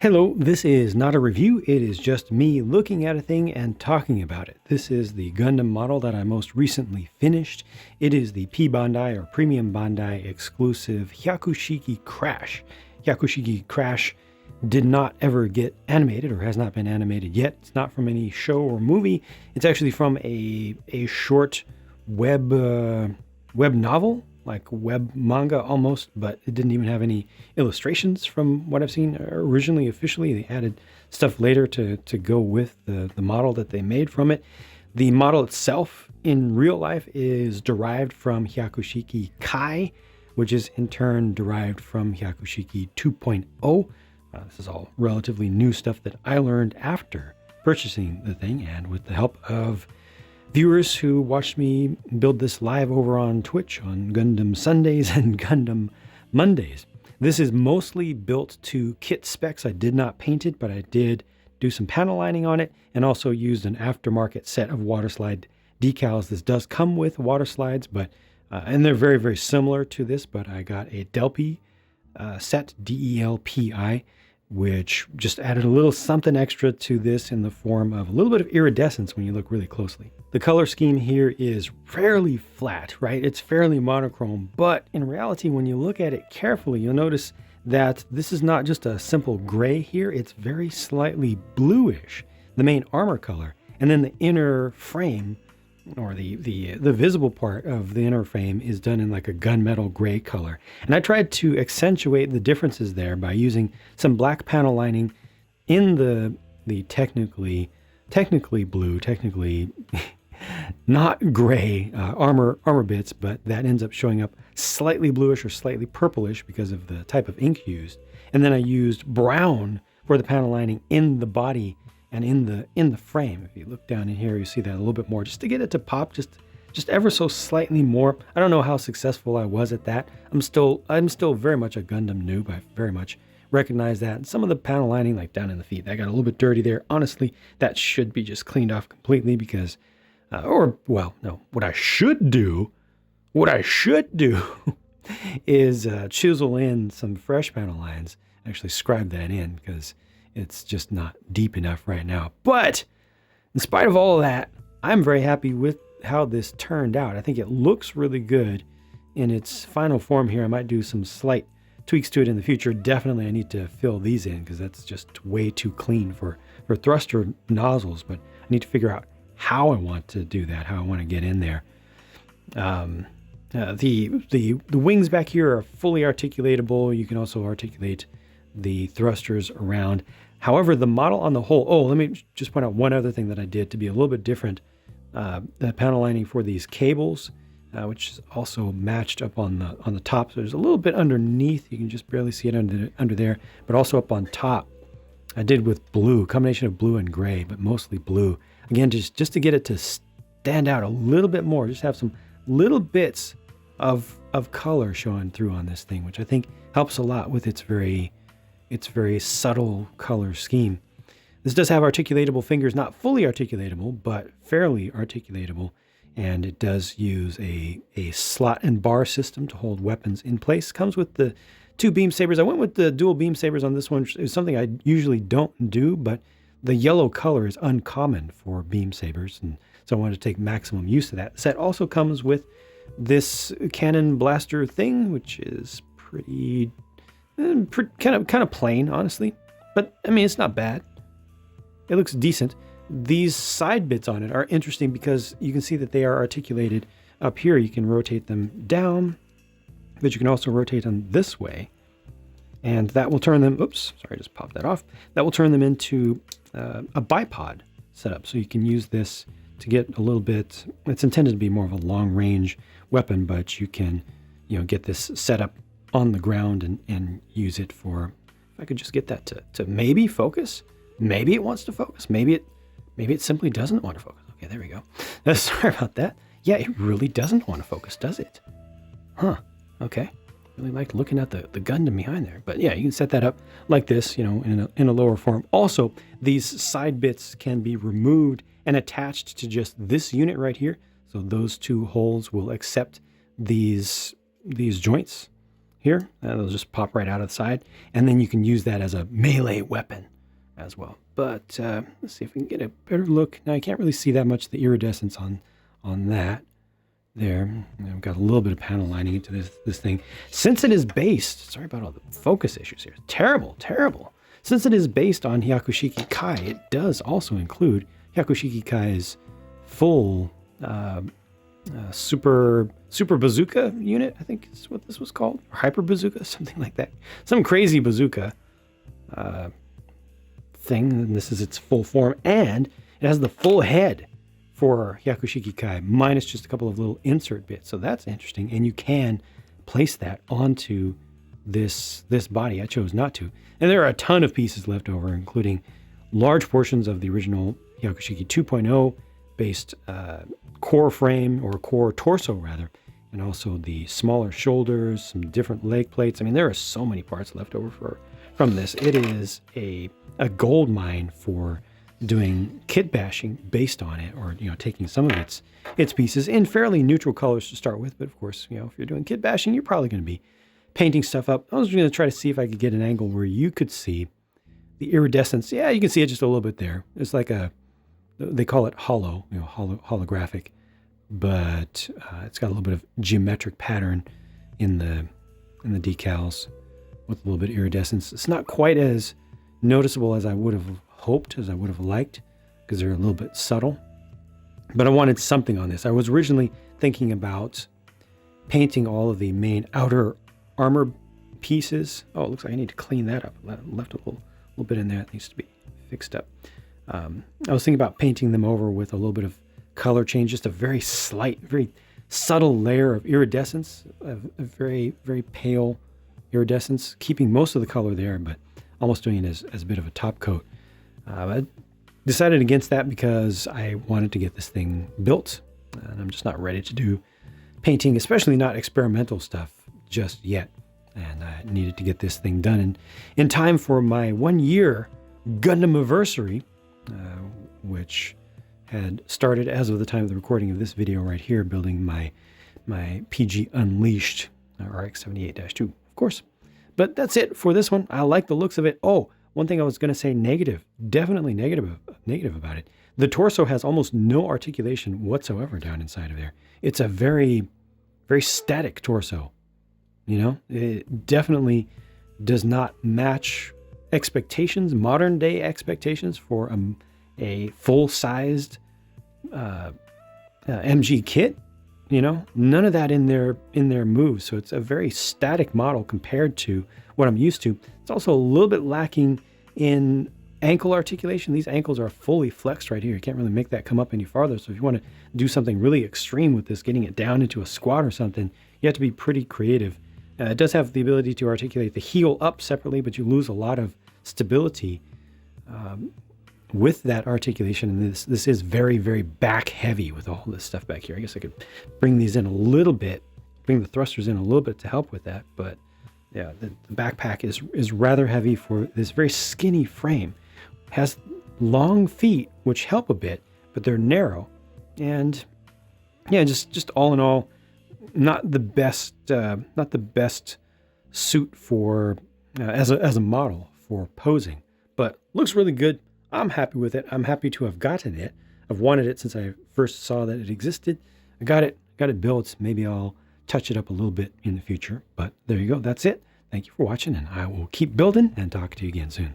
Hello, this is not a review, it is just me looking at a thing and talking about it. This is the Gundam model that I most recently finished. It is the P-Bandai or Premium Bandai exclusive Hyaku-Shiki Crash. Hyaku-Shiki Crash did not ever get animated or has not been animated yet. It's not from any show or movie. It's actually from a short web novel, like web manga almost, but it didn't even have any illustrations from what I've seen originally officially. They added stuff later to go with the model that they made from it. The model itself in real life is derived from Hyaku-Shiki Kai, which is in turn derived from Hyaku-Shiki 2.0. This is all relatively new stuff that I learned after purchasing the thing and with the help of viewers who watched me build this live over on Twitch on Gundam Sundays and Gundam Mondays. This is mostly built to kit specs. I did not paint it, but I did do some panel lining on it and also used an aftermarket set of water slide decals. This does come with water slides, but and they're very, very similar to this, but I got a Delphi set, DELPI, which just added a little something extra to this in the form of a little bit of iridescence when you look really closely. The color scheme here is fairly flat, right? It's fairly monochrome, but in reality, when you look at it carefully, you'll notice that this is not just a simple gray here. It's very slightly bluish, the main armor color. And then the inner frame, or the visible part of the inner frame, is done in like a gunmetal gray color. And I tried to accentuate the differences there by using some black panel lining in the technically blue, technically not gray armor bits, but that ends up showing up slightly bluish or slightly purplish because of the type of ink used. And then I used brown for the panel lining in the body and in the frame. If you look down in here, you see that a little bit more, just to get it to pop just ever so slightly more. I don't know how successful I was at that. I'm still very much a Gundam noob. I very much recognize that. And some of the panel lining, like down in the feet, that got a little bit dirty there. Honestly, that should be just cleaned off completely because, what I should do is chisel in some fresh panel lines, actually scribe that in because it's just not deep enough right now. But in spite of all of that, I'm very happy with how this turned out. I think it looks really good in its final form here. I might do some slight tweaks to it in the future. Definitely I need to fill these in because that's just way too clean for thruster nozzles, but I need to figure out how I want to do that, how I want to get in there. The wings back here are fully articulatable. You can also articulate the thrusters around. However, the model on the whole, let me just point out one other thing that I did to be a little bit different. The panel lining for these cables, which is also matched up on the top. So there's a little bit underneath. You can just barely see it under there, but also up on top. I did with blue, combination of blue and gray, but mostly blue. Again, just to get it to stand out a little bit more, just have some little bits of color showing through on this thing, which I think helps a lot with its very subtle color scheme. This does have articulatable fingers, not fully articulatable, but fairly articulatable. And it does use a slot and bar system to hold weapons in place. Comes with the 2 beam sabers. I went with the dual beam sabers on this one. It's something I usually don't do, but the yellow color is uncommon for beam sabers. And so I wanted to take maximum use of that. The set also comes with this Canon Blaster thing, which is pretty kind of plain, honestly, but I mean, it's not bad. It looks decent. These side bits on it are interesting because you can see that they are articulated up here. You can rotate them down, but you can also rotate them this way, and that will turn them, just popped that off. That will turn them into a bipod setup. So you can use this to get a little bit, it's intended to be more of a long range weapon, but you can, get this set up on the ground and use it for, if I could just get that to maybe focus. Maybe it wants to focus. Maybe it simply doesn't want to focus. Okay, there we go. Sorry about that. Yeah, it really doesn't want to focus, does it? Huh, okay. Really liked looking at the Gundam behind there. But yeah, you can set that up like this, in a lower form. Also, these side bits can be removed and attached to just this unit right here. So those 2 holes will accept these joints. here. They'll just pop right out of the side. And then you can use that as a melee weapon as well. But let's see if we can get a better look. Now, I can't really see that much of the iridescence on that. There. I've got a little bit of panel lining into this thing. Since it is based, sorry about all the focus issues here. Terrible. Since it is based on Hyaku-Shiki Kai, it does also include Hyaku-Shiki Kai's full super bazooka unit, I think is what this was called. Or hyper bazooka, something like that. Some crazy bazooka thing. And this is its full form. And it has the full head for Hyaku-Shiki Kai, minus just a couple of little insert bits. So that's interesting. And you can place that onto this body. I chose not to. And there are a ton of pieces left over, including large portions of the original Hyaku-Shiki 2.0 based core frame, or core torso rather, and also the smaller shoulders, some different leg plates. I mean, there are so many parts left over from this. It is a gold mine for doing kit bashing based on it, or taking some of its pieces in fairly neutral colors to start with. But of course, if you're doing kit bashing, you're probably going to be painting stuff up. I was going to try to see if I could get an angle where you could see the iridescence. Yeah, you can see it just a little bit there. It's like they call it hollow, holographic, but it's got a little bit of geometric pattern in the decals with a little bit of iridescence. It's not quite as noticeable as I would have hoped, as I would have liked, because they're a little bit subtle. But I wanted something on this. I was originally thinking about painting all of the main outer armor pieces. Oh, it looks like I need to clean that up. I left a little bit in there that needs to be fixed up. I was thinking about painting them over with a little bit of color change, just a very slight, very subtle layer of iridescence, a very, very pale iridescence, keeping most of the color there, but almost doing it as a bit of a top coat. I decided against that because I wanted to get this thing built, and I'm just not ready to do painting, especially not experimental stuff just yet. And I needed to get this thing done in time for my 1-year Gundam anniversary, which had started as of the time of the recording of this video right here, building my PG Unleashed RX-78-2, of course. But that's it for this one. I like the looks of it. Oh, one thing I was going to say definitely negative about it. The torso has almost no articulation whatsoever down inside of there. It's a very, very static torso. It definitely does not match expectations, modern day expectations for a full-sized MG kit. None of that in their moves. So it's a very static model compared to what I'm used to. It's also a little bit lacking in ankle articulation. These ankles are fully flexed right here. You can't really make that come up any farther. So if you want to do something really extreme with this, getting it down into a squat or something, you have to be pretty creative. It does have the ability to articulate the heel up separately, but you lose a lot of stability with that articulation. And this is very, very back heavy with all this stuff back here. I guess I could bring these in a little bit, bring the thrusters in a little bit to help with that. But yeah, the backpack is rather heavy for this very skinny frame. It has long feet, which help a bit, but they're narrow. And yeah, just all in all, not the best suit for as a model for posing, but looks really good. I'm happy with it. I'm happy to have gotten it. I've wanted it since I first saw that it existed. I got it built. Maybe I'll touch it up a little bit in the future, but there you go. That's it. Thank you for watching, and I will keep building and talk to you again soon.